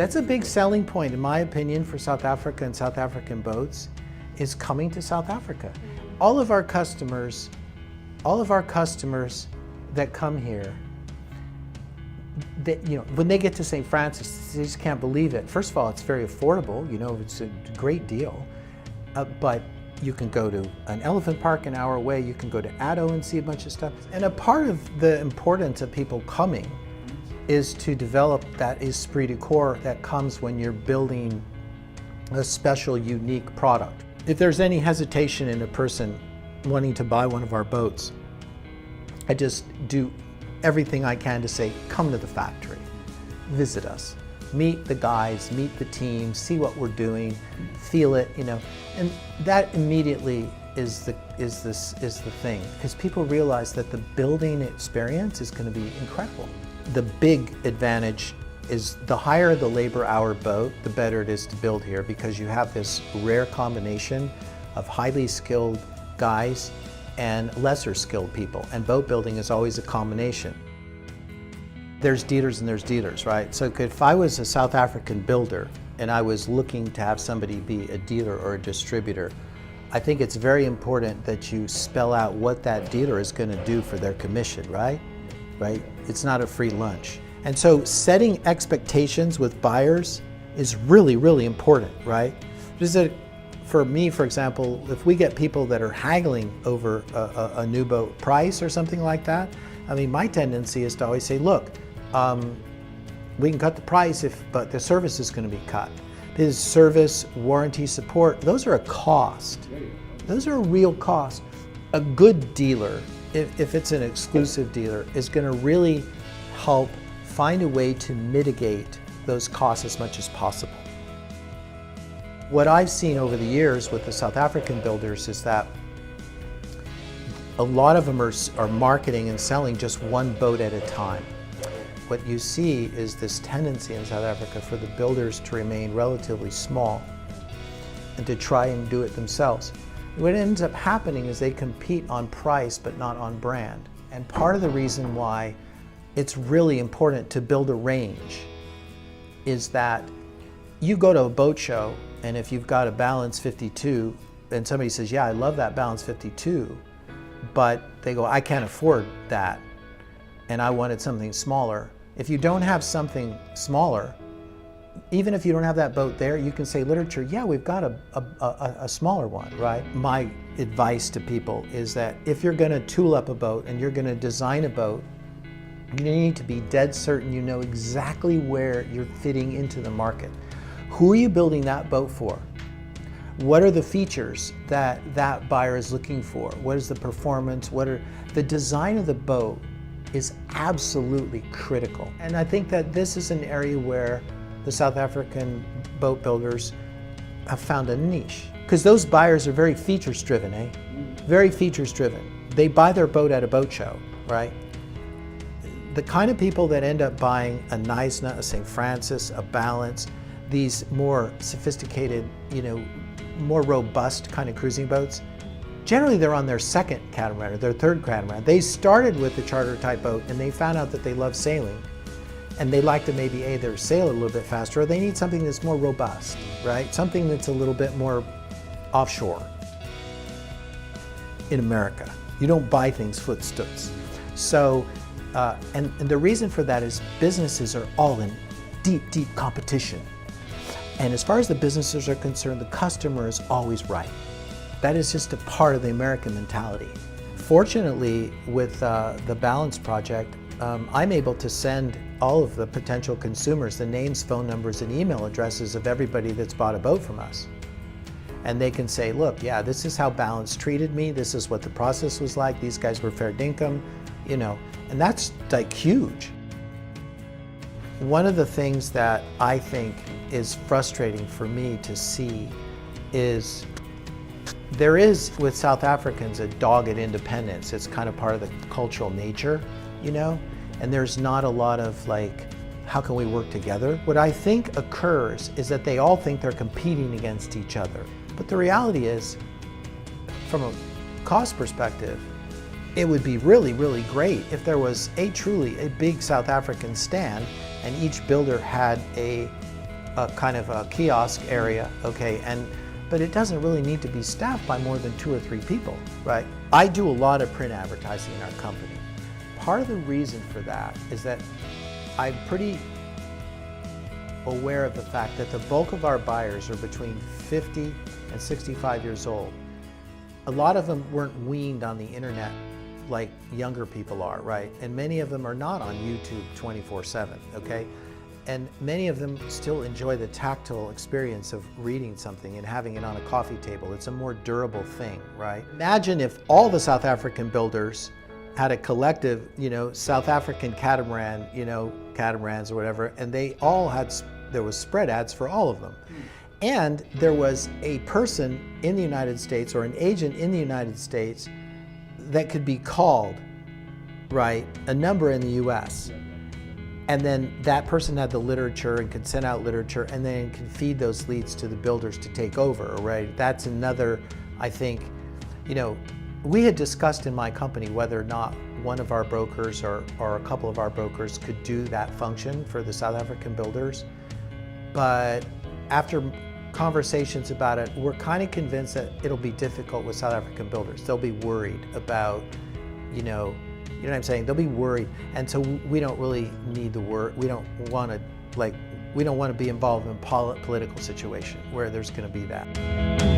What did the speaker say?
That's a big selling point, in my opinion, for South Africa and South African boats, is coming to South Africa. All of our customers that come here, when they get to St. Francis, they just can't believe it. First of all, it's very affordable, it's a great deal. But you can go to an elephant park an hour away, you can go to Addo and see a bunch of stuff. And a part of the importance of people coming is to develop that esprit de corps that comes when you're building a special, unique product. If there's any hesitation in a person wanting to buy one of our boats, I just do everything I can to say, come to the factory, visit us, meet the guys, meet the team, see what we're doing, feel it, and that immediately is the thing, because people realize that the building experience is going to be incredible. The big advantage is the higher the labor hour boat, the better it is to build here, because you have this rare combination of highly skilled guys and lesser skilled people, and boat building is always a combination. There's dealers and there's dealers, right? So if I was a South African builder and I was looking to have somebody be a dealer or a distributor, I think it's very important that you spell out what that dealer is going to do for their commission, right? It's not a free lunch. And so setting expectations with buyers is really, really important, right? For me, for example, if we get people that are haggling over a new boat price or something like that, my tendency is to always say, look, we can cut the price, but the service is going to be cut. Because service, warranty, support, those are a cost. Those are a real cost. A good dealer, if it's an exclusive dealer, is going to really help find a way to mitigate those costs as much as possible. What I've seen over the years with the South African builders is that a lot of them are marketing and selling just one boat at a time. What you see is this tendency in South Africa for the builders to remain relatively small and to try and do it themselves. What ends up happening is they compete on price but not on brand. And part of the reason why it's really important to build a range is that you go to a boat show, and if you've got a Balance 52 and somebody says, yeah, I love that Balance 52, but they go, I can't afford that and I wanted something smaller. If you don't have something smaller, even if you don't have that boat there, you can say literature, yeah, we've got a smaller one, right? My advice to people is that if you're going to tool up a boat and you're going to design a boat, you need to be dead certain you know exactly where you're fitting into the market. Who are you building that boat for? What are the features that that buyer is looking for? What is the performance? The design of the boat is absolutely critical. And I think that this is an area where the South African boat builders have found a niche. Because those buyers are very features driven, eh? Very features driven. They buy their boat at a boat show, right? The kind of people that end up buying a Neisner, a St. Francis, a Balance, these more sophisticated, more robust kind of cruising boats, generally they're on their second catamaran or their third catamaran. They started with the charter type boat and they found out that they love sailing and they like to maybe either sail a little bit faster or they need something that's more robust, right? Something that's a little bit more offshore. In America, you don't buy things footstoots. So, and the reason for that is businesses are all in deep, deep competition. And as far as the businesses are concerned, the customer is always right. That is just a part of the American mentality. Fortunately, with the Balance project, I'm able to send all of the potential consumers the names, phone numbers, and email addresses of everybody that's bought a boat from us. And they can say, look, yeah, this is how Balance treated me, this is what the process was like, these guys were fair dinkum, and that's like huge. One of the things that I think is frustrating for me to see is there is, with South Africans, a dogged independence. It's kind of part of the cultural nature, and there's not a lot of how can we work together? What I think occurs is that they all think they're competing against each other. But the reality is, from a cost perspective, it would be really, really great if there was truly a big South African stand and each builder had a a kind of a kiosk area, okay, but it doesn't really need to be staffed by more than 2 or 3 people, right? I do a lot of print advertising in our company. Part of the reason for that is that I'm pretty aware of the fact that the bulk of our buyers are between 50 and 65 years old. A lot of them weren't weaned on the internet like younger people are, right? And many of them are not on YouTube 24/7, okay? And many of them still enjoy the tactile experience of reading something and having it on a coffee table. It's a more durable thing, right? Imagine if all the South African builders had a collective, South African catamaran, catamarans or whatever, and they all had, there was spread ads for all of them. And there was a person in the United States or an agent in the United States that could be called, right, a number in the US. And then that person had the literature and could send out literature and then can feed those leads to the builders to take over, right? That's another, I think, we had discussed in my company whether or not one of our brokers or a couple of our brokers could do that function for the South African builders. But after conversations about it, we're kind of convinced that it'll be difficult with South African builders. They'll be worried about, you know what I'm saying? They'll be worried. And so we don't really need the word. We don't want to be involved in a political situation where there's going to be that.